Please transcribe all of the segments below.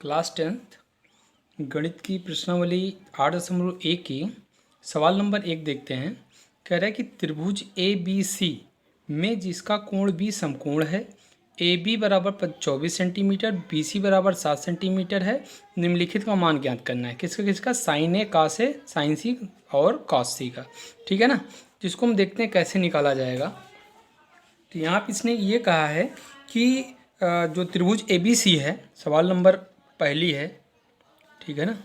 Class 10th गणित की प्रश्नावली 8.1 की सवाल नंबर 1 देखते हैं। कह रहा है कि त्रिभुज ए बी सी में जिसका कोण बी समकोण है, ए बी बराबर 24 सेंटीमीटर, बी सी बराबर 7 सेंटीमीटर है, निम्नलिखित का मान ज्ञात करना है। किसका किसका? साइन ए, कास ए, साइन सी और कॉस सी का। ठीक है ना, जिसको हम देखते हैं कैसे निकाला जाएगा। तो यहाँ पे इसने ये कहा है कि जो त्रिभुज ए बी सी है, सवाल नंबर पहली है, ठीक है ना,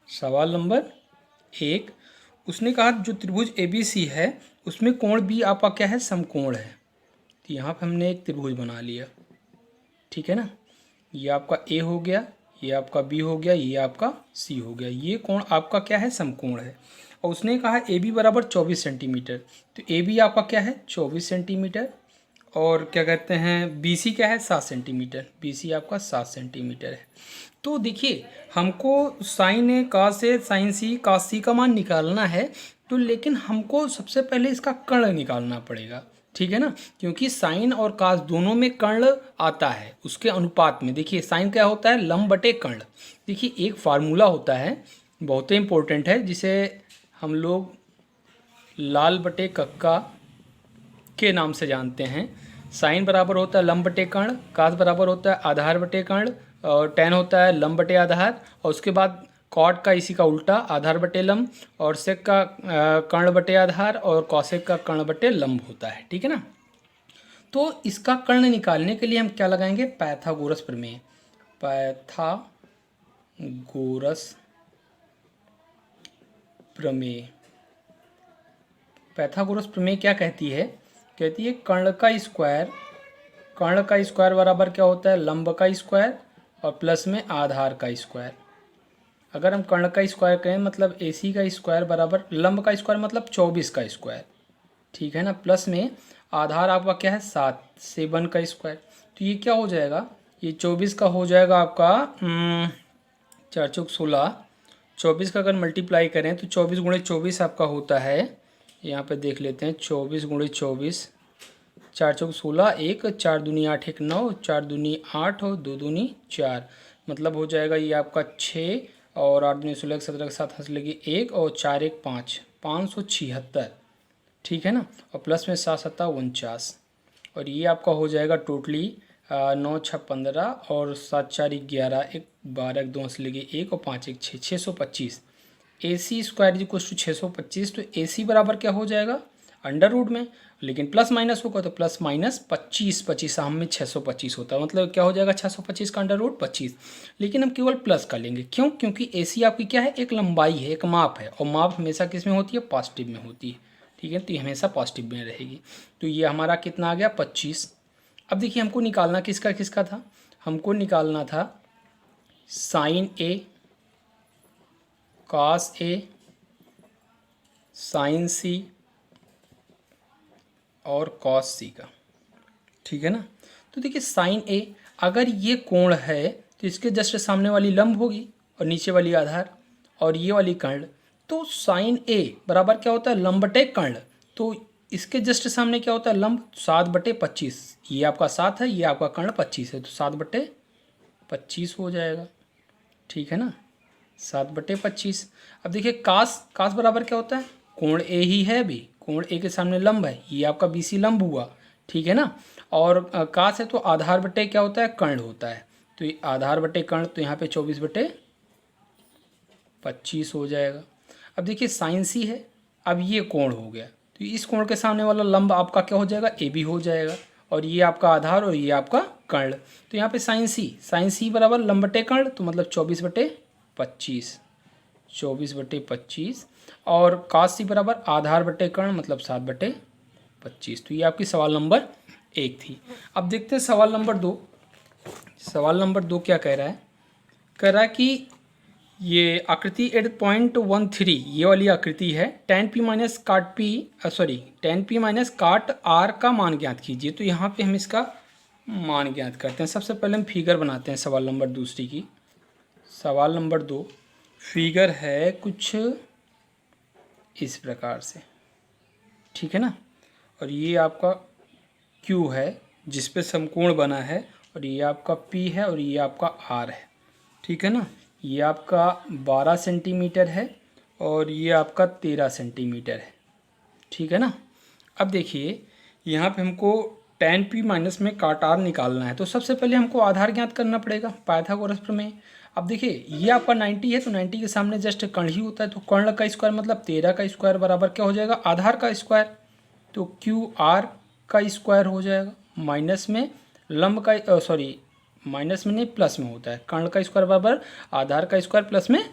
सवाल नंबर 1, उसने कहा जो त्रिभुज ए बी सी है उसमें कोण बी आपका क्या है? समकोण है। तो यहाँ पे हमने एक त्रिभुज बना लिया, ठीक है ना। ये आपका ए हो गया, ये आपका बी हो गया, ये आपका सी हो गया। ये कोण आपका क्या है? समकोण है। और उसने कहा ए बी बराबर 24 सेंटीमीटर। तो ए बी आपका क्या है? 24 सेंटीमीटर। और क्या कहते हैं, बी सी क्या है? 7 सेंटीमीटर। बी सी आपका 7 सेंटीमीटर है। तो देखिए, हमको साइन ए, कास ए, साइन सी, कास सी का मान निकालना है। तो लेकिन हमको सबसे पहले इसका कर्ण निकालना पड़ेगा, ठीक है ना, क्योंकि साइन और कास दोनों में कर्ण आता है उसके अनुपात में। देखिए साइन क्या होता है? लंब बटे कर्ण। देखिए एक फार्मूला होता है, बहुत ही इंपॉर्टेंट है, जिसे हम लोग लाल बटे कक्का के नाम से जानते हैं। साइन बराबर होता है लंब बटे कर्ण, कास बराबर होता है आधार बटे कर्ण, और टेन होता है लंब बटे आधार, और उसके बाद कॉट का इसी का उल्टा आधार बटे लंब, और सेक का कर्ण बटे आधार, और कौसेक का कर्ण बटे लंब होता है, ठीक है ना। तो इसका कर्ण निकालने के लिए हम क्या लगाएंगे? पाइथागोरस प्रमेय। पाइथागोरस प्रमेय। पाइथागोरस प्रमेय क्या कहती है? कहती है कर्ण का स्क्वायर बराबर क्या होता है? लंब का स्क्वायर और प्लस में आधार का स्क्वायर। अगर हम कर्ण का स्क्वायर करें मतलब ए सी का स्क्वायर बराबर लंब का स्क्वायर मतलब 24 का स्क्वायर, ठीक है ना, प्लस में आधार आपका क्या है? 7, 7 का स्क्वायर। तो ये क्या हो जाएगा? ये 24 का हो जाएगा आपका 4 चौक 16। 24 का अगर मल्टीप्लाई करें तो 24 गुणे 24 आपका होता है, यहाँ पे देख लेते हैं, 24 गुणे 24, 4 चौक 16, 1 4 दूनी 8, 1 9, 4 दूनी 8 और 2 दूनी 4, मतलब हो जाएगा ये आपका 6 और 8 दूनी 16, 17 के साथ हंस लगी 1 और 4 1 5, 576, ठीक है ना, और प्लस में 7 7 49, और ये आपका हो जाएगा टोटली 9 6 15 और 7 4 11, 1 12, 2 हंस लगी 1 और 5 1 6, 625। A C square is equal to 625। तो ए सी बराबर क्या हो जाएगा? अंडर रूट में, लेकिन प्लस माइनस होगा तो प्लस माइनस 25, 25 हम में 625 होता है, मतलब क्या हो जाएगा? 625 का अंडर रूट 25। लेकिन हम केवल प्लस कर लेंगे, क्यों? क्योंकि ए सी आपकी क्या है? एक लंबाई है, एक माप है, और माप हमेशा किस में होती है? पॉजिटिव में होती है, ठीक है, तो ये हमेशा पॉजिटिव में रहेगी। तो ये हमारा कितना आ गया? 25। अब देखिए हमको निकालना किसका किसका था? हमको निकालना था sign A, cos A, sign सी और कॉस सी का, ठीक है ना। तो देखिए साइन ए, अगर ये कोण है तो इसके जस्ट सामने वाली लंब होगी और नीचे वाली आधार, और ये वाली कर्ण। तो साइन ए बराबर क्या होता है? लंब बटे कर्ण। तो इसके जस्ट सामने क्या होता है? लंब। 7 बटे 25, ये आपका 7 है, ये आपका कर्ण 25 है, तो 7 बटे 25 हो जाएगा, ठीक है ना, 7 बटे 25। अब देखिए कास बराबर क्या होता है? कोण ए ही है, भी कोण ए के सामने लंब है, ये आपका बी सी लंब हुआ, ठीक है ना। और कास है तो आधार बटे क्या होता है? कर्ण होता है, तो ये आधार बटे कर्ण, तो यहाँ पे 24 बटे 25 हो जाएगा। अब देखिए साइन सी है, अब ये कोण हो गया, तो इस कोण के सामने वाला लंब आपका क्या हो जाएगा? ए बी हो जाएगा, और ये आपका आधार और ये आपका कर्ण। तो यहाँ पे साइन सी बराबर लंब बटे कर्ण, तो मतलब 24 बटे 25, 24 बटे 25, और कास सी बराबर आधार बटे कर्ण मतलब 7 बटे 25। तो ये आपकी सवाल नंबर 1 थी। अब देखते हैं सवाल नंबर 2। सवाल नंबर 2 क्या कह रहा है? कह रहा है कि ये आकृति 8.13 ये वाली आकृति है, tan p माइनस काट r का मान ज्ञात कीजिए। तो यहाँ पे हम इसका मान ज्ञात करते हैं। सबसे पहले हम फिगर बनाते हैं सवाल नंबर दूसरी की। सवाल नंबर 2 फिगर है कुछ इस प्रकार से, ठीक है ना, और ये आपका Q है जिस पे समकोण बना है, और ये आपका P है और ये आपका R है, ठीक है ना। ये आपका 12 सेंटीमीटर है और ये आपका 13 सेंटीमीटर है, ठीक है ना। अब देखिए यहाँ पे हमको tan p माइनस में काट r निकालना है, तो सबसे पहले हमको आधार ज्ञात करना पड़ेगा, पाइथागोरस प्रमेय। अब देखिए ये आपका 90 है, तो 90 के सामने जस्ट कर्ण ही होता है, तो कर्ण का स्क्वायर मतलब 13 का स्क्वायर बराबर क्या हो जाएगा, आधार का स्क्वायर। तो QR का स्क्वायर हो जाएगा, माइनस में लंब का सॉरी माइनस में नहीं प्लस में होता है, कर्ण का स्क्वायर बराबर आधार का स्क्वायर प्लस में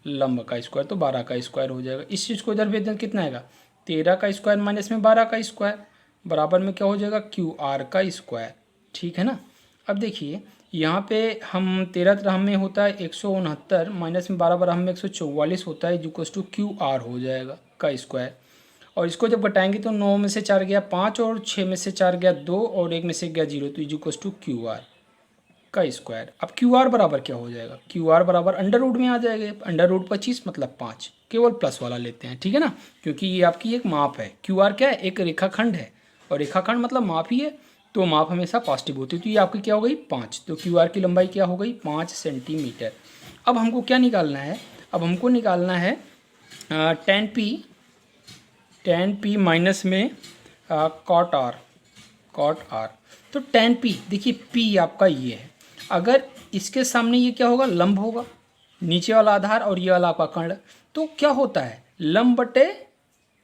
लंब का स्क्वायर, तो 12 का स्क्वायर हो जाएगा। इस चीज़ को इधर भेज दें, कितना आएगा 13 का स्क्वायर माइनस में 12 का स्क्वायर बराबर में क्या हो जाएगा QR का स्क्वायर, ठीक है ना। अब देखिए यहाँ पे हम 13 तरह में होता है 169 माइनस में 12 बराबर में 144 होता है, इक्वल्स टू QR हो जाएगा का स्क्वायर। और इसको जब घटाएंगे तो 9 में से 4 गया 5 और 6 में से 4 गया 2 और 1 में से गया 0, तो इक्वल्स टू QR का स्क्वायर। अब QR बराबर क्या हो जाएगा, QR बराबर अंडर रूट में आ जाएगा, अंडर रूट 25 मतलब 5, केवल प्लस वाला लेते हैं, ठीक है ना, क्योंकि ये आपकी एक माप है। QR क्या है, एक रेखाखंड है और रेखाखंड मतलब माप ही है, तो माप हमेशा पॉजिटिव होती है, तो ये आपकी क्या हो गई 5, तो QR की लंबाई क्या हो गई 5 सेंटीमीटर। अब हमको क्या निकालना है, अब हमको निकालना है tan p माइनस में cot r। तो tan p देखिए p आपका ये है, अगर इसके सामने ये क्या होगा लंब होगा, नीचे वाला आधार और ये वाला आपका कर्ण, तो क्या होता है लंब बटे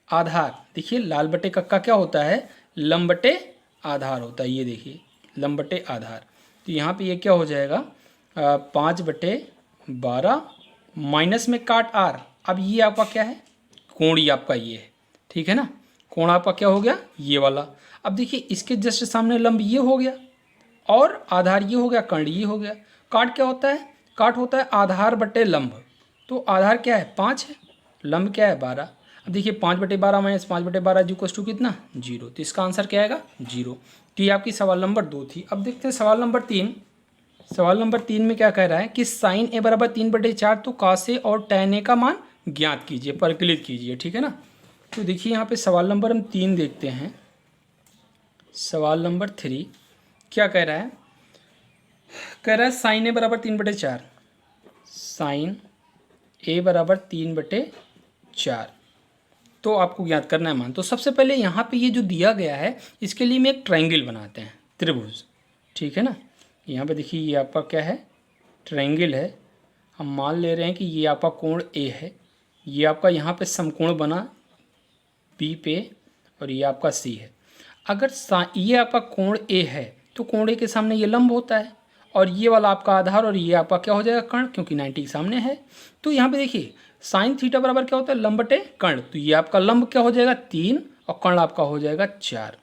आधार। देखिए लाल बटे कक्का क्या होता है लंब बटे आधार होता है, ये देखिए लंब बटे आधार। तो यहाँ पे ये क्या हो जाएगा 5/12 माइनस में काट r। अब ये आपका क्या है कोण, ये आपका ये है, ठीक है ना, कोण आपका क्या हो गया ये वाला। अब देखिए इसके जस्ट सामने लंब ये हो गया और आधार ये हो गया, कर्ण ये हो गया। काट क्या होता है, काट होता है आधार बटे लंब, तो आधार क्या है 5 है, लंब क्या है 12। अब देखिए 5/12 माइनस 5/12 इक्वल्स टू कितना 0, तो इसका आंसर क्या आएगा 0। तो ये आपकी सवाल नंबर 2 थी। अब देखते हैं सवाल नंबर 3। सवाल नंबर 3 में क्या कह रहा है कि साइन a बराबर 3/4, तो cos a और tan a का मान ज्ञात कीजिए, परिकलित कीजिए, ठीक है ना। तो देखिए यहाँ पे सवाल नंबर हम 3 देखते हैं। सवाल नंबर 3 क्या कह रहा है, कह रहा है साइन a बराबर 3/4, साइन a बराबर 3/4, तो आपको ज्ञात करना है मान। तो सबसे पहले यहाँ पे ये जो दिया गया है इसके लिए मैं एक ट्रायंगल बनाते हैं, त्रिभुज, ठीक है ना। यहाँ पे देखिए ये आपका क्या है ट्रायंगल है, हम मान ले रहे हैं कि ये आपका कोण A है, ये आपका यहाँ पे समकोण बना B पे और ये आपका C है। अगर ये आपका कोण A है तो कोण A के सामने ये लंब होता है और ये वाला आपका आधार और ये आपका क्या हो जाएगा कर्ण, क्योंकि 90 के सामने है। तो यहाँ पे देखिए साइन थीटा बराबर क्या होता है लंब बटे कर्ण, तो ये आपका लंब क्या हो जाएगा 3 और कर्ण आपका हो जाएगा 4।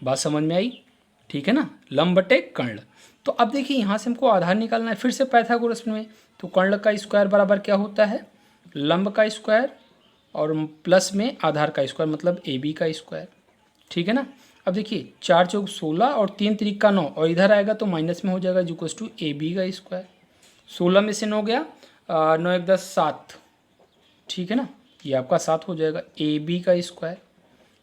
बात समझ में आई, ठीक है ना, लंब बटे कर्ण। तो अब देखिए यहाँ से हमको आधार निकालना है, फिर से पाइथागोरस में, तो कर्ण का स्क्वायर बराबर क्या होता है लंब का स्क्वायर और प्लस में आधार का स्क्वायर मतलब AB का स्क्वायर, ठीक है ना। अब देखिए 4 चौक 16 और 3 त्रिक का 9 और इधर आएगा तो माइनस में हो जाएगा इक्वल्स टू AB का स्क्वायर। 16 में से 9 गया 9 1 10 7, ठीक है ना, ये आपका 7 हो जाएगा AB का स्क्वायर।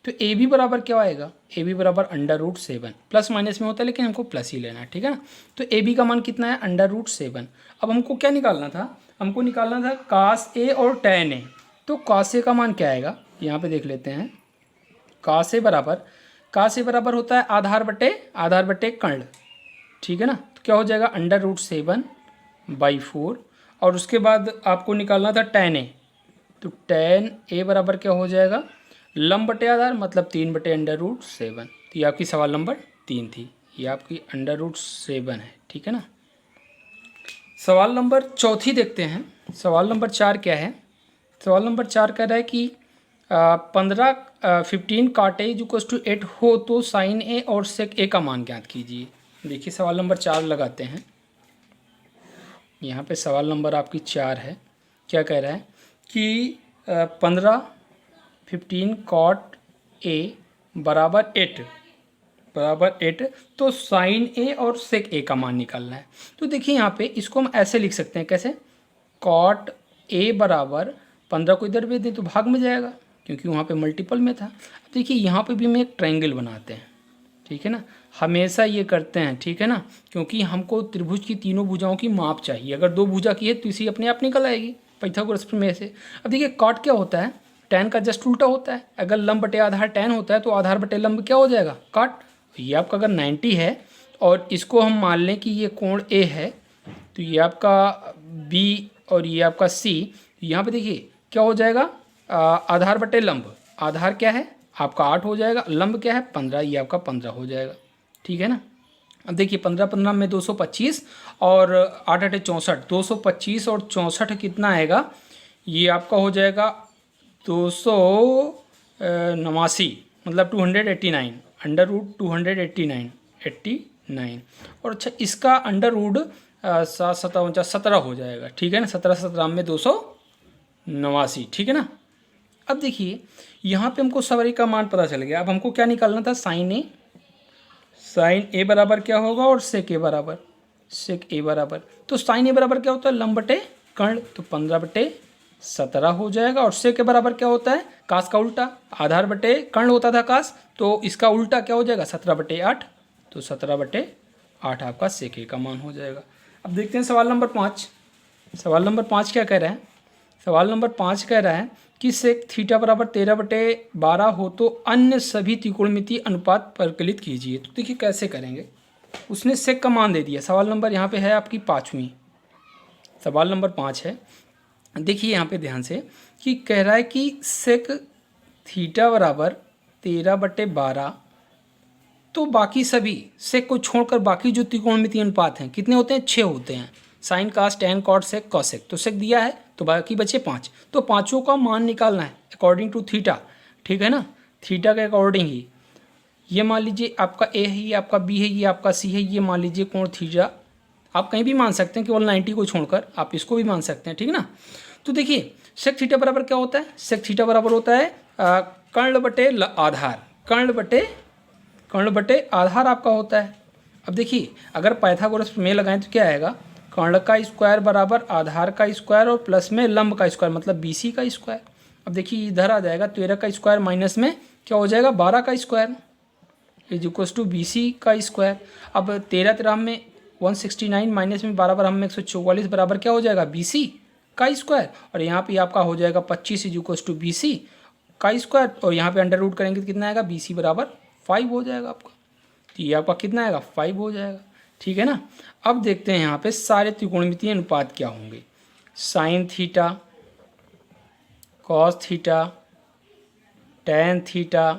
तो AB बराबर क्या आएगा, AB बराबर √7, प्लस माइनस में होता है लेकिन हमको प्लस ही लेना है, ठीक है ना। तो AB का मान कितना है √7। अब हमको क्या निकालना था, हमको निकालना था cos A और tan A। तो cos A का मान क्या आएगा यहाँ पे देख लेते हैं, cos A बराबर होता है आधार बटे कर्ण, ठीक है ना। तो क्या हो जाएगा √7/4 और उसके बाद आपको निकालना था tan A। तो tan A बराबर क्या हो जाएगा लंब बटे आधार मतलब 3/√7। तो ये आपकी सवाल नंबर 3 थी, ये आपकी √7 है, ठीक है ना। सवाल नंबर 4 देखते हैं। सवाल नंबर 4 क्या है, सवाल नंबर 4 कह रहा है कि 15 cot A = 8 हो तो साइन A और सेक A का मान ज्ञात कीजिए। देखिए सवाल नंबर 4 लगाते हैं, यहाँ पे सवाल नंबर आपकी 4 है। क्या कह रहा है कि 15 cot A बराबर 8 तो साइन A और सेक A का मान निकालना है। तो देखिए यहाँ पे इसको हम ऐसे लिख सकते हैं, कैसे cot A बराबर 15 को इधर भेज दें तो भाग में जाएगा क्योंकि वहाँ पे मल्टीपल में था। देखिए यहाँ पे भी हम एक ट्रायंगल बनाते हैं, ठीक है ना। हमेशा ये करते हैं, ठीक है ना, क्योंकि हमको त्रिभुज की तीनों भुजाओं की माप चाहिए। अगर दो भुजा की है तो इसी अपने आप निकल आएगी पाइथागोरस प्रमेय से। अब देखिए कॉट क्या होता है, tan का जस्ट उल्टा होता है। अगर लंब बटे आधार tan होता है तो आधार बटे लंब क्या हो जाएगा, कॉट। ये आपका अगर 90 है और इसको हम मान लें कि ये कोण A है, तो ये आपका B और ये आपका C, यहाँ पे देखिए क्या हो जाएगा, आधार बटे लंब। आधार क्या है आपका 8 हो जाएगा, लंब क्या है 15, ये आपका 15 हो जाएगा, ठीक है ना। अब देखिए 15 15 में 225 और 8 8 64, 225 और 64 कितना आएगा, ये आपका हो जाएगा 289, मतलब 289, अंडर रूट 289 और अच्छा इसका अंडर रूट 17 हो जाएगा, ठीक है ना। 17 17 में 289, ठीक है ना। अब देखिए यहाँ पे हमको सवारी का मान पता चल गया। अब हमको क्या निकालना था, साइन ए बराबर क्या होगा और सेक ए बराबर, तो साइन ए बराबर क्या होता है, लंब बटे कर्ण, तो 15/17 हो जाएगा। और सेक के बराबर क्या होता है, कास का उल्टा, आधार बटे कर्ण होता था कास, तो इसका उल्टा क्या हो जाएगा 17/8, तो 17/8 आपका सेक ए का मान हो जाएगा। अब देखते हैं सवाल नंबर 5। सवाल नंबर 5 क्या कह रहा है, सवाल नंबर 5 कह रहा है कि सेक थीटा बराबर 13/12 हो तो अन्य सभी त्रिकोणमितीय अनुपात परिकलित कीजिए। तो देखिए कैसे करेंगे, उसने सेक का मान दे दिया। सवाल नंबर यहाँ पे है आपकी 5वीं, सवाल नंबर 5 है। देखिए यहाँ पे ध्यान से कि कह रहा है कि सेक थीटा बराबर 13/12, तो बाकी सभी सेक को छोड़कर बाकी जो त्रिकोणमितीय अनुपात हैं कितने होते हैं, 6 होते हैं। साइन कास टैन कॉट सेक कॉसेक, तो सेक दिया है तो बाकी बचे 5, तो पांचों का मान निकालना है अकॉर्डिंग टू थीटा, ठीक है ना। थीटा के अकॉर्डिंग ही ये मान लीजिए आपका ए है, ये आपका बी है, ये आपका सी है, ये मान लीजिए कोण थीटा। आप कहीं भी मान सकते हैं, केवल 90 को छोड़कर आप इसको भी मान सकते हैं, ठीक ना। तो देखिए सेक थीटा बराबर क्या होता है, सेक थीटा बराबर होता है कर्ण बटे आधार, कर्ण बटे आधार आपका होता है। अब देखिए अगर पाइथागोरस प्रमेय लगाएं तो क्या आएगा, कर्ण का स्क्वायर बराबर आधार का स्क्वायर और प्लस में लंब का स्क्वायर, मतलब BC का स्क्वायर। अब देखिए इधर आ जाएगा 13 का स्क्वायर माइनस में क्या हो जाएगा 12 का square is equals to BC का स्क्वायर। अब 13 13 में 169 माइनस में 12 12 में 144 बराबर क्या हो जाएगा BC का स्क्वायर, और यहाँ पे आपका हो जाएगा 25 इज इक्वल्स टू BC का स्क्वायर, और यहाँ पे अंडर रूट करेंगे तो कितना आएगा, BC बराबर 5 हो जाएगा आपका, तो ये आपका कितना आएगा 5 हो जाएगा, ठीक है ना। अब देखते हैं यहाँ पे सारे त्रिकोणमितीय अनुपात क्या होंगे, sine theta, cos theta, tan theta,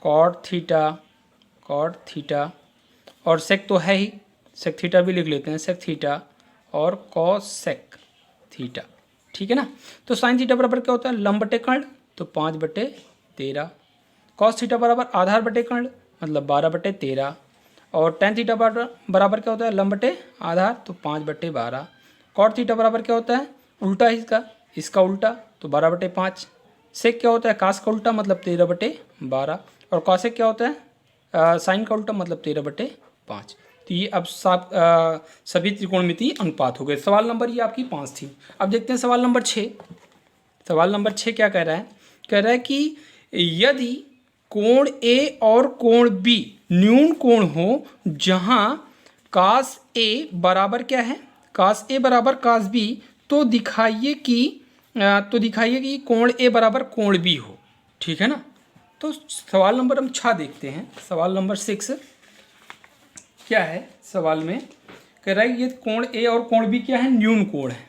cot theta और सेक तो है ही, सेक थीटा भी लिख लेते हैं, सेक थीटा और कॉस सेक थीटा, ठीक है ना। तो साइन थीटा बराबर क्या होता है, लंब बटे कर्ण, तो 5/13, कॉस थीटा बराबर आधार बटे कर्ण मतलब 12/13, और टैन थीटा बराबर क्या होता है, लंब बटे आधार, तो 5/12, कॉट थीटा बराबर क्या होता है, उल्टा है इसका उल्टा, तो 12/5, सेक क्या होता है, कास का उल्टा मतलब 13/12, और कॉसेक क्या होता है साइन का उल्टा मतलब 13/5। तो ये अब सभी त्रिकोणमितीय अनुपात हो गए। सवाल नंबर ये आपकी 5 थी। अब देखते हैं सवाल नंबर 6। सवाल नंबर 6 क्या कह रहा है, कह रहा है कि यदि कोण A और कोण B न्यून कोण हो जहां कास A बराबर क्या है, कास A बराबर कास B, तो दिखाइए कि कोण A बराबर कोण B हो, ठीक है ना। तो सवाल नंबर हम 6 देखते हैं। सवाल नंबर 6 क्या है, सवाल में कह रहा है ये कोण A और कोण B क्या है, न्यून कोण है।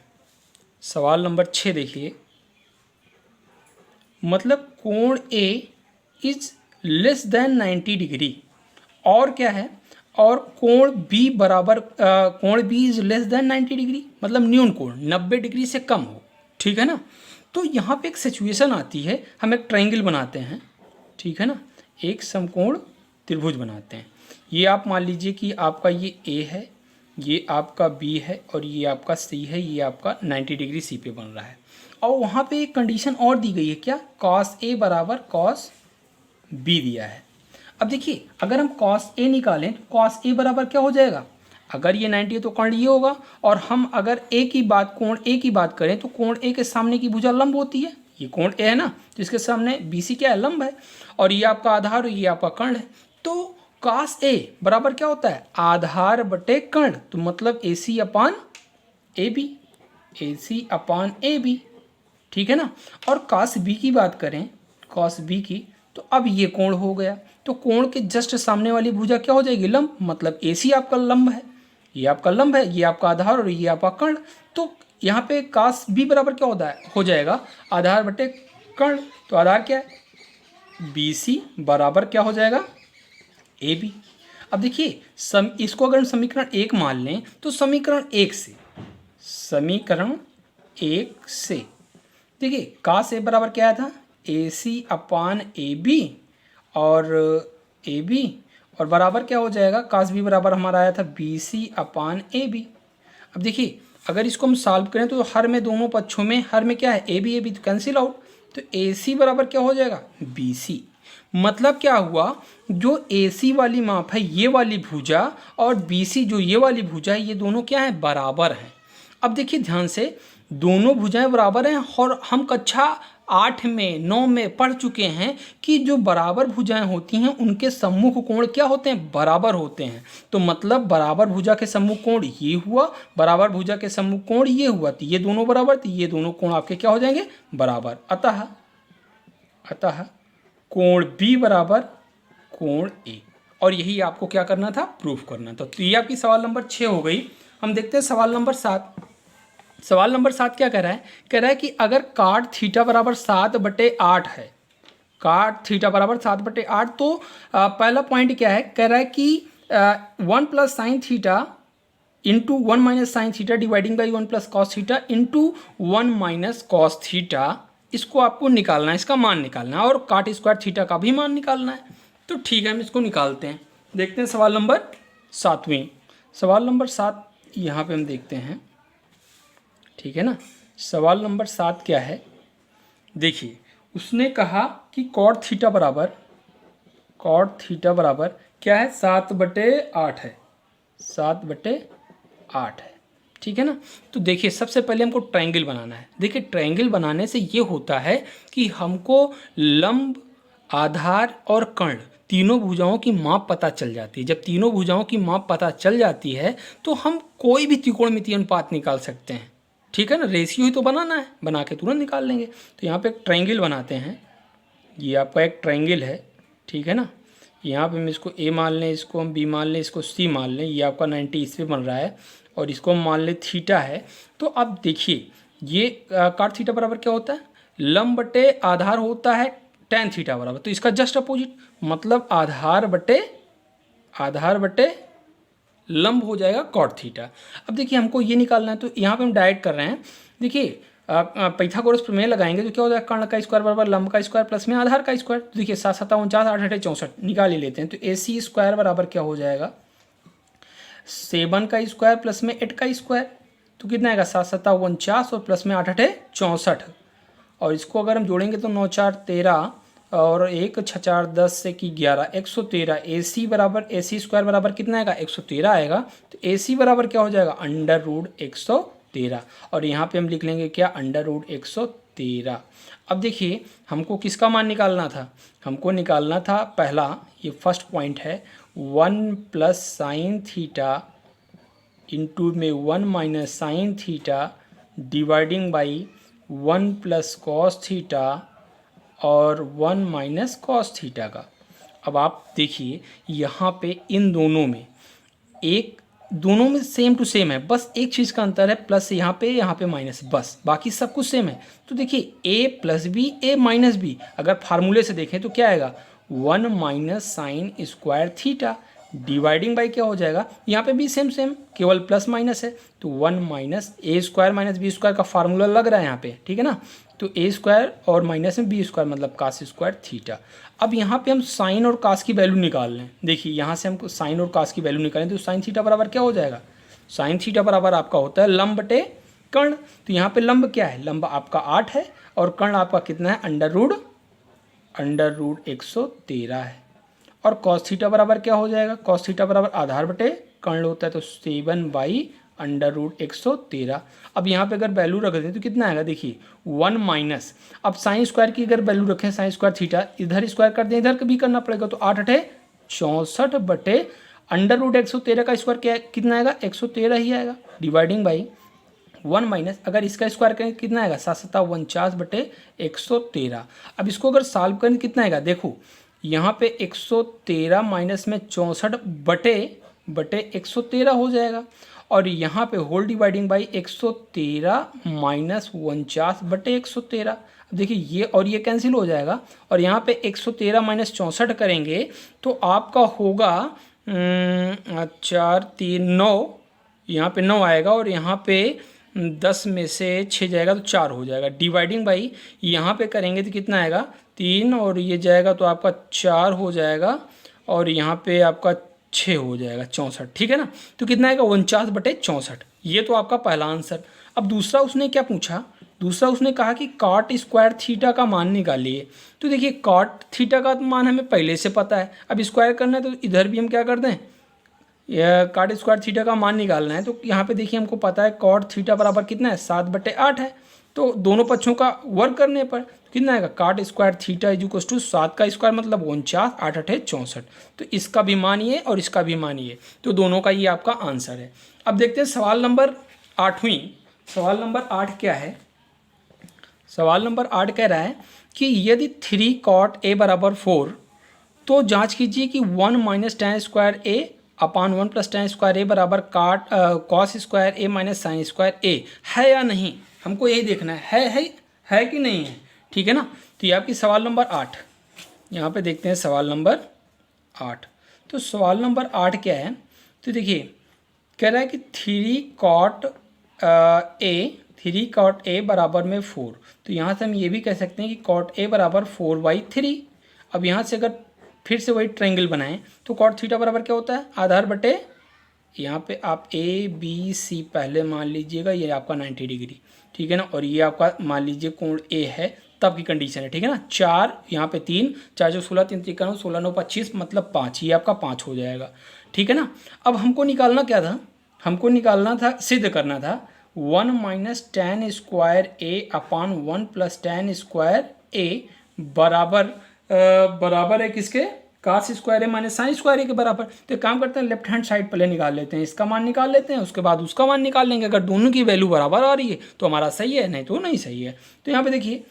सवाल नंबर 6 देखिए, मतलब कोण A is less than 90 degree, और क्या है, और कोण B बराबर कोण B is less than 90 degree, मतलब न्यून कोण 90 डिग्री से कम हो, ठीक है ना। तो यहाँ पे एक सिचुएशन आती है, हम एक ट्रायंगल बनाते हैं, ठीक है ना, एक समकोण त्रिभुज बनाते हैं। ये आप मान लीजिए कि आपका ये A है, ये आपका B है और ये आपका C है, ये आपका 90 डिग्री C पे बन रहा है। और वहाँ पे एक कंडीशन और दी गई है, क्या, cos A बराबर cos B दिया है। अब देखिए अगर हम cos A निकालें तो cos A बराबर क्या हो जाएगा, अगर ये 90 है तो कोण ये होगा, और हम अगर कोण A की बात करें तो कोण A के सामने की भुजा लंब होती है, ये कोण A है ना, तो इसके सामने BC क्या है, लंब है, और ये आपका आधार और ये आपका कर्ण है। तो कास ए बराबर क्या होता है, आधार बटे कर्ण, तो मतलब AC अपान AB, AC अपान AB, ठीक है ना। और कास बी की बात करें, कॉस बी की, तो अब ये कोण हो गया, तो कोण के जस्ट सामने वाली भुजा क्या हो जाएगी, लंब, मतलब AC आपका लंब है, ये आपका लंब है, ये आपका आधार और ये आपका कर्ण। तो यहाँ पे कास बी बराबर क्या होता है, हो जाएगा आधार बटे कर्ण, तो आधार क्या है BC बराबर क्या हो जाएगा AB। अब देखिए इसको अगर हम समीकरण 1 मान लें तो समीकरण 1 से देखिए कास ए बराबर क्या आया था, AC अपान AB, और AB और बराबर क्या हो जाएगा, कास बी बराबर हमारा आया था BC अपान AB। अब देखिए अगर इसको हम सॉल्व करें तो हर में दोनों पक्षों में हर में क्या है AB तो कैंसिल आउट, तो AC बराबर क्या हो जाएगा BC। मतलब क्या हुआ, जो AC वाली माप है ये वाली भुजा और BC जो ये वाली भुजा है, ये दोनों क्या है बराबर हैं। अब देखिए ध्यान से, दोनों भुजाएं बराबर हैं और हम कक्षा 8 में 9 में पढ़ चुके हैं कि जो बराबर भुजाएं होती हैं उनके सम्मुख कोण क्या होते हैं, बराबर होते हैं। तो मतलब बराबर भुजा के सम्मुख कोण ये हुआ, बराबर भुजा के सम्मुख कोण ये हुआ, तो ये दोनों बराबर, तो ये दोनों कोण आपके क्या हो जाएंगे बराबर। अतः कोण B बराबर कोण A, और यही आपको क्या करना था, प्रूफ करना था। तो ये आपकी सवाल नंबर 6 हो गई। हम देखते हैं सवाल नंबर 7। सवाल नंबर 7 क्या कह रहा है, कह रहा है कि अगर काट थीटा बराबर 7/8 है, काट थीटा बराबर 7/8, तो पहला पॉइंट क्या है, कह रहा है कि 1 plus sine theta into 1 minus sine theta dividing by 1 plus cos theta into 1 minus cos theta, इसको आपको निकालना है, इसका मान निकालना है, और काट स्क्वायर थीटा का भी मान निकालना है। तो ठीक है, हम इसको निकालते हैं। देखते हैं सवाल नंबर 7वें। सवाल नंबर 7 यहाँ पे हम देखते हैं, ठीक है ना। सवाल नंबर 7 क्या है, देखिए उसने कहा कि कॉट थीटा बराबर क्या है 7/8 है, 7/8 है, ठीक है ना। तो देखिए सबसे पहले हमको ट्रायंगल बनाना है। देखिए ट्रायंगल बनाने से ये होता है कि हमको लंब, आधार और कर्ण तीनों भुजाओं की माप पता चल जाती है। जब तीनों भुजाओं की माप पता चल जाती है तो हम कोई भी त्रिकोणमितीय अनुपात निकाल सकते हैं, ठीक है ना। रेशियो ही तो बनाना है, बना के तुरंत निकाल लेंगे। तो यहाँ पे एक ट्रायंगल बनाते हैं, ये आपका एक ट्रायंगल है, ठीक है ना। यहाँ पे हम इसको A मान लें, इसको हम B मान लें, इसको C मान लें, ये आपका 90 इस पे बन रहा है, और इसको हम मान लें थीटा है। तो अब देखिए ये काट थीटा बराबर क्या होता है, लंब बटे आधार होता है tan थीटा बराबर, तो इसका जस्ट अपोजिट, मतलब आधार बटे लंब हो जाएगा कॉट थीटा। अब देखिए हमको ये निकालना है, तो यहाँ पे हम डायरेक्ट कर रहे हैं। देखिए पाइथागोरस प्रमेय लगाएंगे तो क्या हो जाएगा, कर्ण का स्क्वायर बराबर लंब का स्क्वायर प्लस में आधार का स्क्वायर। तो देखिए 7 7 49 8 8 64 निकाल ही लेते हैं। तो AC स्क्वायर बराबर क्या हो जाएगा, 7 का स्क्वायर प्लस में 8 का स्क्वायर, तो कितना आएगा 7 7 49 और प्लस में 8 8 64, और इसको अगर हम जोड़ेंगे तो 9 4 13 और 1 6 4 10 से की 11 113। AC स्क्वायर बराबर कितना आएगा 113 आएगा। तो AC बराबर क्या हो जाएगा √113, और यहाँ पे हम लिख लेंगे क्या √113। अब देखिए हमको किसका मान निकालना था, हमको निकालना था पहला, ये फर्स्ट पॉइंट है 1 प्लस साइन थीटा इंटू में 1 minus sine theta dividing by 1 plus cos theta और 1 माइनस कॉस थीटा का। अब आप देखिए यहाँ पे इन दोनों में सेम टू सेम है, बस एक चीज़ का अंतर है, प्लस यहाँ पे माइनस, बस बाकी सब कुछ सेम है। तो देखिए a plus B a minus B, अगर फार्मूले से देखें तो क्या आएगा 1 minus sine square theta dividing by क्या हो जाएगा, यहाँ पे भी सेम केवल प्लस माइनस है, तो 1 minus a square minus B square का फार्मूला लग रहा है यहाँ पे, ठीक है ना। तो a स्क्वायर और माइनस में बी स्क्वायर मतलब कास स्क्वायर थीटा। अब यहाँ पे हम साइन और कास की वैल्यू निकाल लें। देखिए यहाँ से हमको साइन और कास की वैल्यू निकालें तो साइन थीटा बराबर क्या हो जाएगा, साइन थीटा बराबर आपका होता है लंब बटे कर्ण। तो यहाँ पे लंब क्या है, लंब आपका 8 है और कर्ण आपका कितना है √113 है। और कॉस थीटा बराबर क्या हो जाएगा, कॉस थीटा बराबर आधार बटे कर्ण होता है, तो 7/√113। अब यहाँ पे अगर वैल्यू रख दें तो कितना आएगा, देखिए 1 माइनस, अब साइन स्क्वायर की अगर वैल्यू रखें साइन स्क्वायर थीटा, इधर स्क्वायर कर दें इधर भी करना पड़ेगा, तो 8 8 64/√113 का स्क्वायर क्या कितना आएगा, 113 ही आएगा, डिवाइडिंग बाई 1 माइनस अगर इसका स्क्वायर करें कितना आएगा, 7 × 7 = 49/113। अब इसको अगर सॉल्व करें कितना आएगा, देखो यहाँ पे 113 माइनस में 64/113 हो जाएगा, और यहाँ पे होल डिवाइडिंग बाई 113 माइनस 49/113। अब देखिए ये और ये कैंसिल हो जाएगा, और यहाँ पे 113 माइनस 64 करेंगे तो आपका होगा 4 3 9, यहाँ पे 9 आएगा, और यहाँ पे 10 में से 6 जाएगा तो 4 हो जाएगा, डिवाइडिंग बाई यहाँ पे करेंगे तो कितना आएगा 3, और ये जाएगा तो आपका 4 हो जाएगा, और यहाँ पे आपका 6 हो जाएगा 64, ठीक है ना। तो कितना आएगा 49/64, ये तो आपका पहला आंसर। अब दूसरा उसने क्या पूछा, दूसरा उसने कहा कि cot स्क्वायर थीटा का मान निकालिए। तो देखिए cot थीटा का मान हमें पहले से पता है, अब स्क्वायर करना है तो इधर भी हम क्या कर दें, यह cot स्क्वायर थीटा का मान निकालना है। तो यहाँ पे देखिए हमको पता है cot थीटा बराबर कितना है, 7/8 है, तो दोनों पक्षों का वर्क करने पर कितना आएगा, cot स्क्वायर थीटा = 7 का स्क्वायर मतलब 49, 8 8 64। तो इसका भी मानिए और इसका भी मानिए, तो दोनों का ये आपका आंसर है। अब देखते हैं सवाल नंबर 8वीं। सवाल नंबर 8 क्या है, सवाल नंबर 8 कह रहा है कि यदि 3 cot a = 4 तो जांच कीजिए कि 1 - tan square a upon 1 + tan square a बराबर cos square a minus sine square a है या नहीं, हमको यही देखना है कि नहीं है, ठीक है ना। तो ये आपकी सवाल नंबर 8, यहाँ पे देखते हैं सवाल नंबर 8। तो सवाल नंबर 8 क्या है, तो देखिए कह रहा है कि 3 cot a बराबर में 4, तो यहाँ से हम ये भी कह सकते हैं कि cot a बराबर 4/3। अब यहाँ से अगर फिर से वही ट्रायंगल बनाएं तो cot थीटा बराबर क्या होता है, आधार बटे, यहाँ पे आप a b c पहले मान लीजिएगा, ये आपका 90 डिग्री, ठीक है ना, और ये आपका मान लीजिए कोण a है, तब की कंडीशन है, ठीक है ना। 4 यहाँ पे 3, 4 × 16 3 × 9 16 9 25 मतलब 5, ये आपका 5 हो जाएगा, ठीक है ना। अब हमको निकालना क्या था, हमको निकालना था, सिद्ध करना था 1 - tan square a upon 1 + tan square a बराबर है किसके, cos square a minus sine square a के बराबर। तो एक काम करते हैं, लेफ्ट हैंड साइड पहले निकाल लेते हैं, इसका मान निकाल लेते हैं, उसके बाद उसका मान निकाल लेंगे। अगर दोनों की वैल्यू बराबर आ रही है तो हमारा सही है, नहीं तो नहीं सही है। तो यहाँ पे देखिए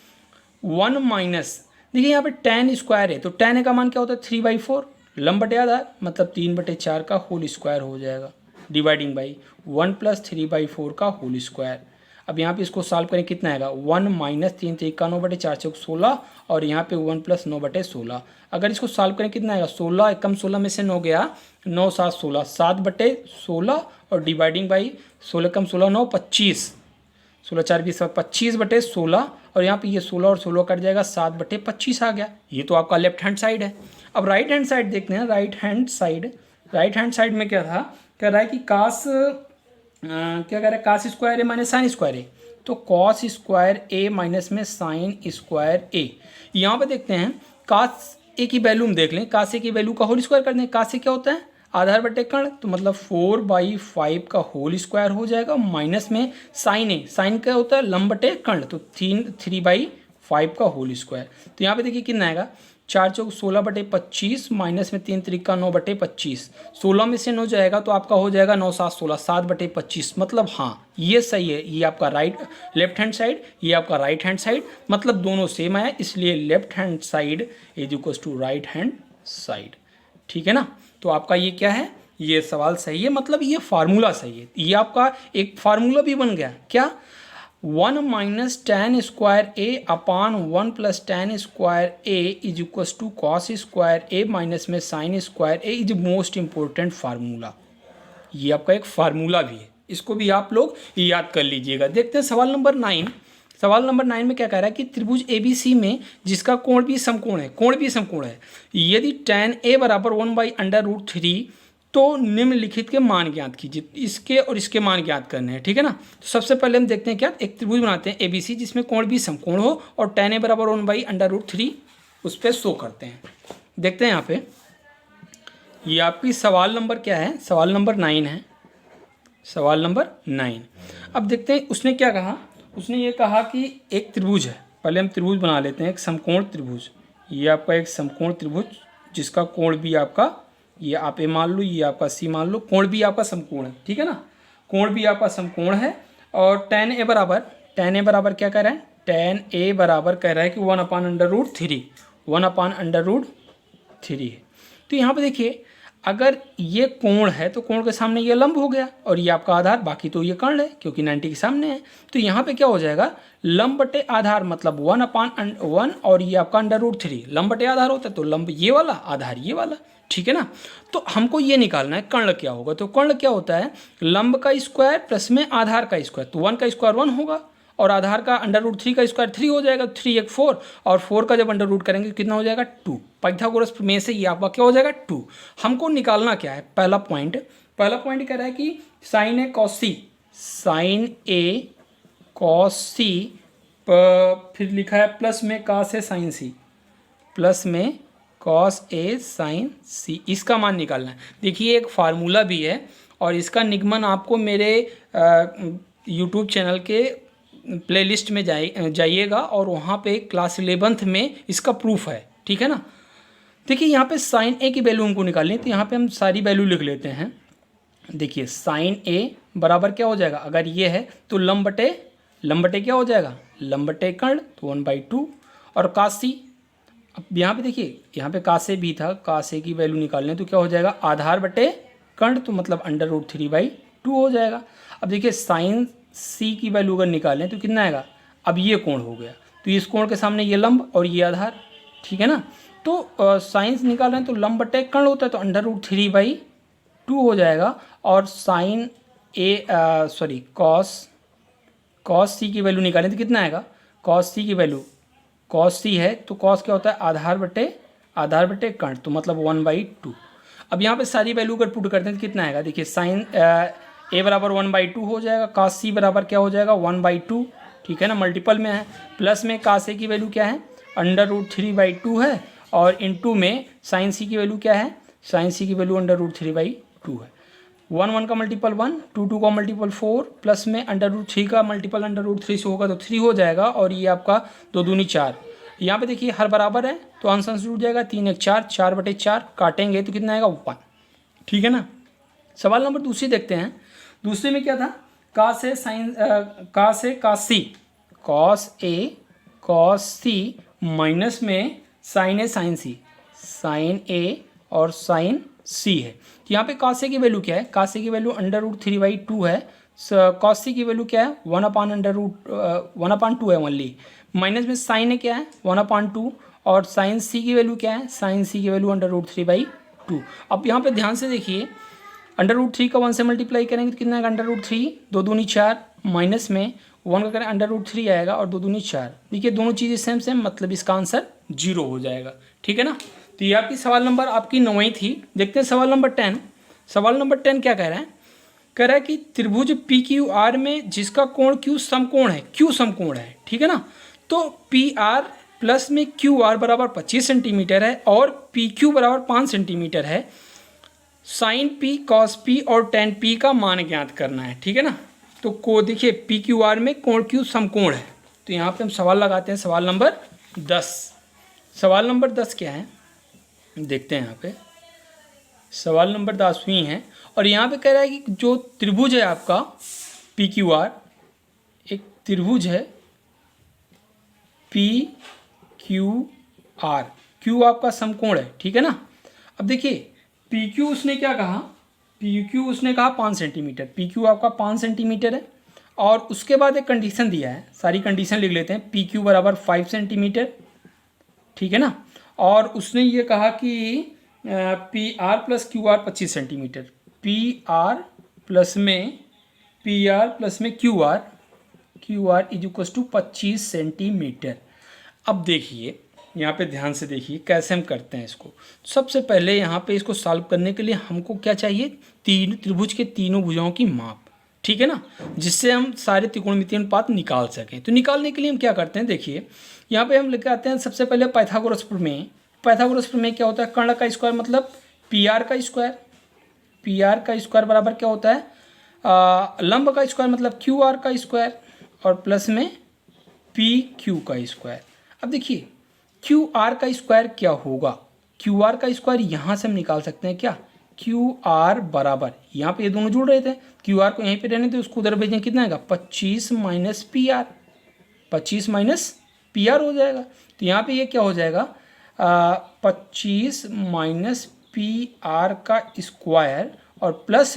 1 माइनस, देखिए यहाँ पे tan स्क्वायर है, तो tan का मान क्या होता है 3/4, लंब बटे आधार मतलब 3/4 का होल स्क्वायर हो जाएगा, डिवाइडिंग बाई 1 + 3/4 का होल स्क्वायर। अब यहाँ पे इसको सॉल्व करें कितना आएगा, 1 - 3 × 3 = 9/4 = 16, और यहाँ पे 1 + 9/16। अगर इसको सॉल्व करें कितना आएगा, 16 एकम 16 में से 9 गया, 9 7 16, 7/16, और डिवाइडिंग बाई 16 एकम 16 9 25, 16 4 20 25/16, और यहाँ पे ये 16 और 16 कट जाएगा, 7/25 आ गया। ये तो आपका लेफ्ट हैंड साइड है। अब राइट हैंड साइड देखते हैं, राइट हैंड साइड में क्या था, कह रहा है कि क्या कह रहा है, cos square a minus sine square a, तो cos स्क्वायर a माइनस में साइन स्क्वायर a। यहाँ पे देखते हैं cos a की वैल्यू हम देख लें, cos a की वैल्यू का होल स्क्वायर कर दें, cos a क्या होता है, आधार बटे कर्ण, तो मतलब 4/5 का होल स्क्वायर हो जाएगा, माइनस में साइन a, साइन क्या होता है लंब बटे कर्ण, तो 3/5 का होल स्क्वायर। तो यहाँ पे देखिए कितना आएगा, 4 × 16/25 माइनस में 3 × 3 = 9/25, 16 में से 9 जाएगा तो आपका हो जाएगा 9 7 16, 7/25, मतलब हाँ ये सही है। ये आपका लेफ्ट हैंड साइड, ये आपका राइट हैंड साइड, मतलब दोनों सेम है, इसलिए left hand side = right hand side, ठीक है ना। तो आपका ये क्या है, ये सवाल सही है, मतलब ये फार्मूला सही है। ये आपका एक फार्मूला भी बन गया, क्या, 1 - tan square a upon 1 + tan square a = cos square a minus में sine square a is most important formula. ये आपका एक फार्मूला भी है, इसको भी आप लोग याद कर लीजिएगा। देखते हैं सवाल नंबर 9। सवाल नंबर 9 में क्या कह रहा है कि त्रिभुज ABC में जिसका कोण भी समकोण है, यदि tan a बराबर 1/√3 तो निम्नलिखित के मान ज्ञात कीजिए। इसके और इसके मान ज्ञात करने हैं, ठीक है ना। तो सबसे पहले हम देखते हैं क्या, एक त्रिभुज बनाते हैं ABC जिसमें कोण भी समकोण हो और tan a बराबर 1/√3 उस पर शो करते हैं। देखते हैं यहाँ पे, ये आपकी सवाल नंबर क्या है, सवाल नंबर 9 है, सवाल नंबर 9। अब देखते हैं उसने क्या कहा, उसने ये कहा कि एक त्रिभुज है, पहले हम त्रिभुज बना लेते हैं, एक समकोण त्रिभुज। ये आपका एक समकोण त्रिभुज जिसका कोण भी आपका ये आप ए मान लो, ये आपका सी मान लो, कोण भी आपका समकोण है, ठीक है ना, कोण भी आपका समकोण है। और tan a बराबर क्या कह रहा है, tan a बराबर कह रहा है कि 1/√3, 1/√3 है। तो यहाँ पे देखिए, अगर ये कोण है तो कोण के सामने ये लंब हो गया, और ये आपका आधार, बाकी तो ये कर्ण है क्योंकि 90 के सामने है। तो यहाँ पे क्या हो जाएगा, लंब बटे आधार, मतलब 1/1, और ये आपका √3, लंब बटे आधार होता है तो लंब ये वाला, आधार ये वाला, ठीक है ना। तो हमको ये निकालना है कर्ण क्या होगा। तो कर्ण क्या होता है, लंब का स्क्वायर प्लस में आधार का स्क्वायर, तो 1 का स्क्वायर 1 होगा, और आधार का √3 का स्क्वायर 3 हो जाएगा, 3 1 4, और 4 का जब अंडर रूट करेंगे कितना हो जाएगा 2। पाइथागोरस में से ये आपका क्या हो जाएगा 2। हमको निकालना क्या है, पहला पॉइंट कह रहा है कि साइन ए कॉस सी, साइन ए कॉस सी, फिर लिखा है प्लस में cos A sign C, plus में कॉस ए साइन सी, इसका मान निकालना है। देखिए एक फार्मूला भी है, और इसका निगमन आपको मेरे यूट्यूब चैनल के प्लेलिस्ट में जाइएगा, और वहाँ पे क्लास 11th में इसका प्रूफ है, ठीक है ना। देखिए यहाँ पे साइन ए की वैल्यू हमको निकालनी है, तो यहाँ पे हम सारी वैल्यू लिख लेते हैं। देखिए साइन ए बराबर क्या हो जाएगा, अगर ये है तो लंब बटे क्या हो जाएगा, लंब बटे कर्ण, तो 1/2, और कास सी, अब यहाँ पे देखिए, यहाँ पे कास ए भी था, कास ए की वैल्यू निकालने तो क्या हो जाएगा, आधार बटे कर्ण, तो मतलब √3/2 हो जाएगा। अब देखिए साइन सी की वैल्यू अगर निकालें तो कितना आएगा, अब ये कोण हो गया, तो इस कोण के सामने ये लंब और ये आधार, ठीक है ना। तो साइन निकाल रहे हैं तो लंब बटे कर्ण होता है, तो √3/2 हो जाएगा। और साइन ए कॉस सी की वैल्यू निकालें तो कितना आएगा, कॉस सी की वैल्यू, कॉस सी है तो कॉस क्या होता है, आधार बटे कर्ण, तो मतलब 1/2। अब यहाँ पे सारी वैल्यू अगर पुट करते हैं तो कितना आएगा, देखिए साइन ए बराबर 1/2 हो जाएगा, कास सी बराबर क्या हो जाएगा 1/2, ठीक है ना, मल्टीपल में है, प्लस में कास ए की वैल्यू क्या है, √3/2 है, और इनटू में साइन सी की वैल्यू क्या है, साइन सी की वैल्यू √3/2 है। 1 1 का मल्टीपल 1, 2 2 का मल्टीपल 4, प्लस में √3 का मल्टीपल √3 से होगा तो 3 हो जाएगा, और ये आपका 2 दूनी 4। यहाँ पे देखिए हर बराबर है तो आंसर जुड़ जाएगा, 3 1 4, 4/4 काटेंगे तो कितना आएगा 1, ठीक है ना। सवाल नंबर दूसरी देखते हैं। दूसरे में क्या था, कास ए कॉस सी माइनस में साइन ए और साइन सी है। तो यहाँ पे कास ए की वैल्यू क्या है, कास ए की वैल्यू √3/2 है, कॉस सी की वैल्यू क्या है 1/2 है ओनली, माइनस में साइन ए क्या है 1/2, और साइन सी की वैल्यू क्या है, साइन सी की वैल्यू √3/2। अब यहाँ पे ध्यान से देखिए, √3 का 1 से मल्टीप्लाई करेंगे तो कितना आएगा, √3, 2 दूनी 4, माइनस में 1 का करें √3 आएगा, और 2 दूनी 4। देखिए दोनों चीज़ें सेम, मतलब इसका आंसर 0 हो जाएगा, ठीक है ना। तो ये आपकी सवाल नंबर आपकी 9वीं थी। देखते हैं सवाल नंबर 10। सवाल नंबर 10 क्या कह रहा है, कह रहा है कि त्रिभुज PQR में जिसका कोण Q समकोण है, ठीक है ना। तो PR प्लस में QR बराबर 25 सेंटीमीटर है, और PQ बराबर 5 सेंटीमीटर है। साइन P कॉस P और tan P का मान ज्ञात करना है, ठीक है ना। तो को देखिए PQR में कोण Q समकोण है, तो यहाँ पे हम सवाल लगाते हैं। सवाल नंबर 10, सवाल नंबर 10 क्या है देखते हैं। यहाँ पे सवाल नंबर 10वीं है, और यहाँ पे कह रहा है कि जो त्रिभुज है आपका PQR, एक त्रिभुज है PQR, Q आपका समकोण है, ठीक है ना। अब देखिए PQ उसने क्या कहा, PQ उसने कहा 5 सेंटीमीटर, PQ आपका 5 सेंटीमीटर है, और उसके बाद एक कंडीशन दिया है, सारी कंडीशन लिख लेते हैं। PQ बराबर 5 सेंटीमीटर, ठीक है ना, और उसने ये कहा कि PR plus QR 25 centimetre, PR plus में QR is equal to 25 centimetre. अब देखिए यहाँ पे ध्यान से देखिए कैसे हम करते हैं इसको। सबसे पहले यहाँ पे इसको सॉल्व करने के लिए हमको क्या चाहिए, त्रिभुज के तीनों भुजाओं की माप, ठीक है ना, जिससे हम सारे त्रिकोणमितीय अनुपात निकाल सकें। तो निकालने के लिए हम क्या करते हैं, देखिए यहाँ पे हम लेके आते हैं सबसे पहले पाइथागोरस प्रमेय। पाइथागोरस प्रमेय क्या होता है, कर्ण का स्क्वायर मतलब PR का स्क्वायर बराबर क्या होता है, लंब का स्क्वायर मतलब QR का स्क्वायर, और प्लस में PQ का स्क्वायर। अब देखिए QR का स्क्वायर क्या होगा, क्यू आर का स्क्वायर यहाँ से हम निकाल सकते हैं क्या, क्यू आर बराबर, यहाँ पे ये दोनों जुड़ रहे थे, क्यू आर को यहीं पे रहने थे, उसको उधर भेजें, कितना आएगा 25 minus P R, 25 minus P R हो जाएगा। तो यहाँ पे ये क्या हो जाएगा 25 माइनस पी आर का स्क्वायर और प्लस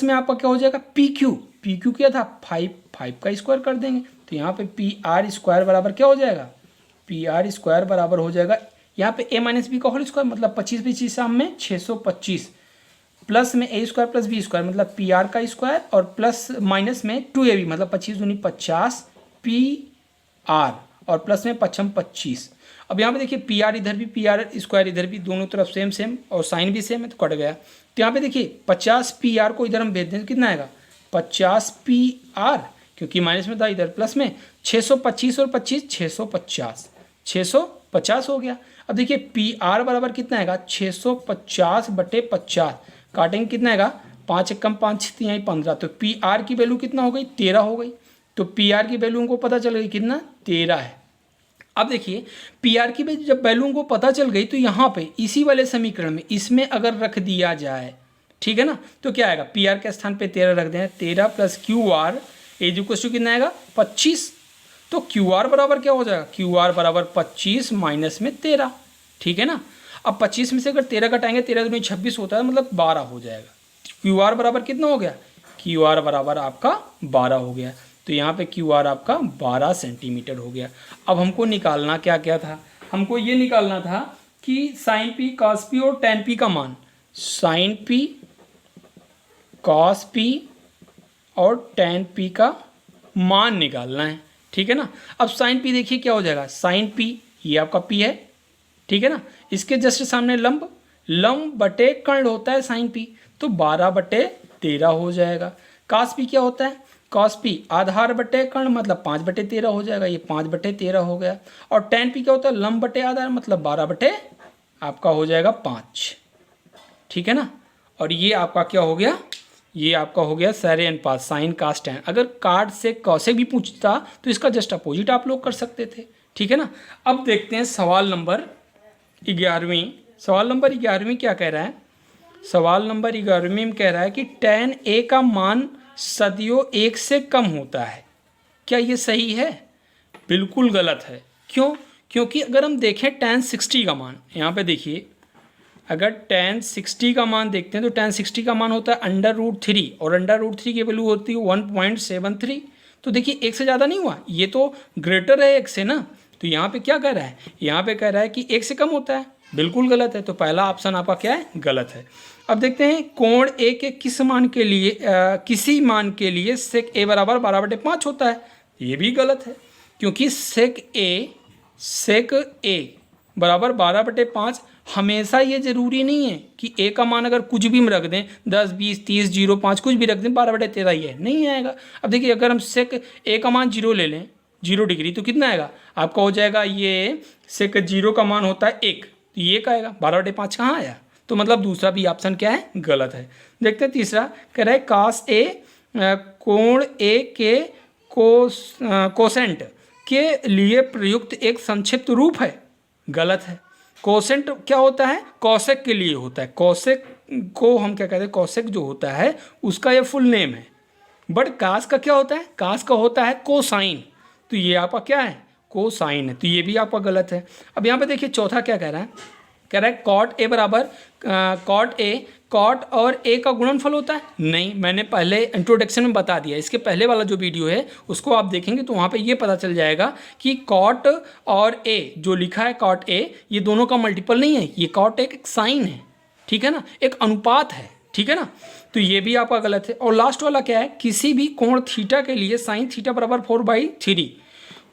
में आपका क्या हो जाएगा पी क्यू क्या था 5 का स्क्वायर कर देंगे। तो यहाँ पे पी आर स्क्वायर बराबर क्या हो जाएगा, पी आर स्क्वायर बराबर हो जाएगा यहाँ पे a माइनस बी का होल स्क्वायर मतलब 25 शाम में 625 प्लस में a square plus B square मतलब पी आर का स्क्वायर और प्लस माइनस में 2ab मतलब 25 दूनी 50 पी आर और प्लस में 25। अब यहाँ पे देखिए पी आर इधर भी पी आर स्क्वायर इधर भी, दोनों तरफ सेम और साइन भी सेम है तो कट गया। तो यहाँ पे देखिए 50 पी आर को इधर हम भेज दें कितना आएगा 50 पी आर, क्योंकि माइनस में था इधर प्लस में 625 और 25 650 हो गया। अब देखिए पी आर बराबर कितना आएगा 650/50, काटेंगे कितना आएगा 5 एकम 5 तिहाई 15, तो पी आर की वैल्यू कितना हो गई 13 हो गई। तो पी आर की वैल्यू हमको पता चल गई कितना 13 है। अब देखिए पी आर की जब वैल्यू हमको पता चल गई तो यहाँ पे इसी वाले समीकरण में इसमें अगर रख दिया जाए, ठीक है ना, तो क्या आएगा पी आर के स्थान पे 13 रख दें, 13 plus Q R is equal to कितना आएगा 25। तो क्यू आर बराबर क्या हो जाएगा, क्यू आर बराबर 25 माइनस में 13, ठीक है ना। अब 25 में से अगर 13 घटाएंगे 13 दूनी 26 होता है मतलब 12 हो जाएगा। क्यू आर बराबर कितना हो गया, क्यू आर बराबर आपका 12 हो गया। तो यहाँ पे क्यू आर आपका 12 सेंटीमीटर हो गया। अब हमको निकालना क्या क्या था, हमको ये निकालना था कि साइन पी कॉस पी और टेन पी का मान, साइन पी कॉस पी और टेन पी का मान निकालना है, ठीक है ना। अब साइन पी देखिए क्या हो जाएगा, साइन पी ये आपका पी है, ठीक है ना, इसके जस्ट सामने लंब बटे कर्ण होता है साइन पी, तो 12/13 हो जाएगा। कॉस पी क्या होता है, कॉस पी आधार बटे कर्ण मतलब 5/13 हो जाएगा, ये 5/13 हो गया। और टेन पी क्या होता है, लंब बटे आधार मतलब 12 आपका हो जाएगा 5, ठीक है ना। और ये आपका क्या हो गया, ये आपका हो गया सारे अनुपात साइन कास टेन। अगर कार्ड से कौसे भी पूछता तो इसका जस्ट अपोजिट आप लोग कर सकते थे, ठीक है ना। अब देखते हैं सवाल नंबर 11वीं। सवाल नंबर 11वीं क्या कह रहा है, सवाल नंबर 11वीं में कह रहा है कि tan a का मान सदियों 1 से कम होता है, क्या ये सही है, बिल्कुल गलत है। क्यों, क्योंकि अगर हम देखें tan 60 का मान, यहाँ पे देखिए अगर tan 60 का मान देखते हैं तो tan 60 का मान होता है √3 और √3 की वैल्यू होती है 1.73। तो देखिए एक से ज़्यादा नहीं हुआ, ये तो ग्रेटर है एक से ना। तो यहाँ पे क्या कह रहा है, यहाँ पे कह रहा है कि एक से कम होता है, बिल्कुल गलत है। तो पहला ऑप्शन आपका क्या है, गलत है। अब देखते हैं कोण ए के किस मान के लिए किसी मान के लिए सेक ए बराबर 12/5 होता है, ये भी गलत है, क्योंकि सेक ए बराबर 12/5 हमेशा ये ज़रूरी नहीं है कि ए का मान अगर कुछ भी हम रख दें 10, 20, 30, 0, 5 कुछ भी रख दें 12/13 ही है, नहीं आएगा। अब देखिए अगर हम सेक ए का मान 0 ले लें 0 डिग्री तो कितना आएगा आपका हो जाएगा, ये सेक 0 का मान होता है 1, तो ये का आएगा 12/5 कहाँ आया, तो मतलब दूसरा भी ऑप्शन क्या है, गलत है। देखते हैं तीसरा कह रहा है कास ए कोण ए के कोसेंट के लिए प्रयुक्त एक संक्षिप्त रूप है, गलत है। कोसेंट क्या होता है, कौशिक के लिए होता है, कौशिक को हम क्या कहते हैं, कौशिक जो होता है उसका ये फुल नेम है। बट कास का क्या होता है, कास का होता है कोसाइन, तो ये आपका क्या है, कोसाइन है, तो ये भी आपका गलत है। अब यहाँ पे देखिए चौथा क्या कह रहा है, कह रहा है कॉट ए बराबर कॉट और ए का गुणनफल होता है। नहीं, मैंने पहले इंट्रोडक्शन में बता दिया, इसके पहले वाला जो वीडियो है उसको आप देखेंगे तो वहाँ पे ये पता चल जाएगा कि कॉट और ए जो लिखा है कॉट ए, ये दोनों का मल्टीपल नहीं है, ये कॉट एक साइन है, ठीक है ना, एक अनुपात है, ठीक है ना। तो ये भी आपका गलत है। और लास्ट वाला क्या है, किसी भी कोण थीटा के लिए साइन थीटा बराबर 4/3,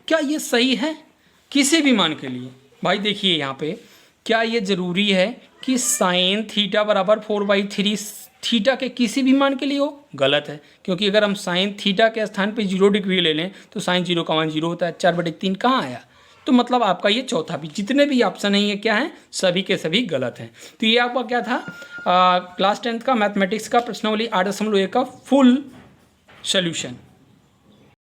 क्या ये सही है किसी भी मान के लिए। भाई देखिए यहाँ पे क्या ये ज़रूरी है कि साइन थीटा बराबर 4/3 थीटा के किसी भी मान के लिए हो, गलत है। क्योंकि अगर हम साइन थीटा के स्थान पे 0 डिग्री ले लें तो साइन 0 का मान 0 होता है, 4/3 कहाँ आया। तो मतलब आपका ये चौथा भी, जितने भी ऑप्शन हैं ये क्या हैं, सभी के सभी गलत हैं। तो ये आपका क्या था, क्लास 10th का मैथमेटिक्स का प्रश्नावली 8.1 का फुल सोल्यूशन।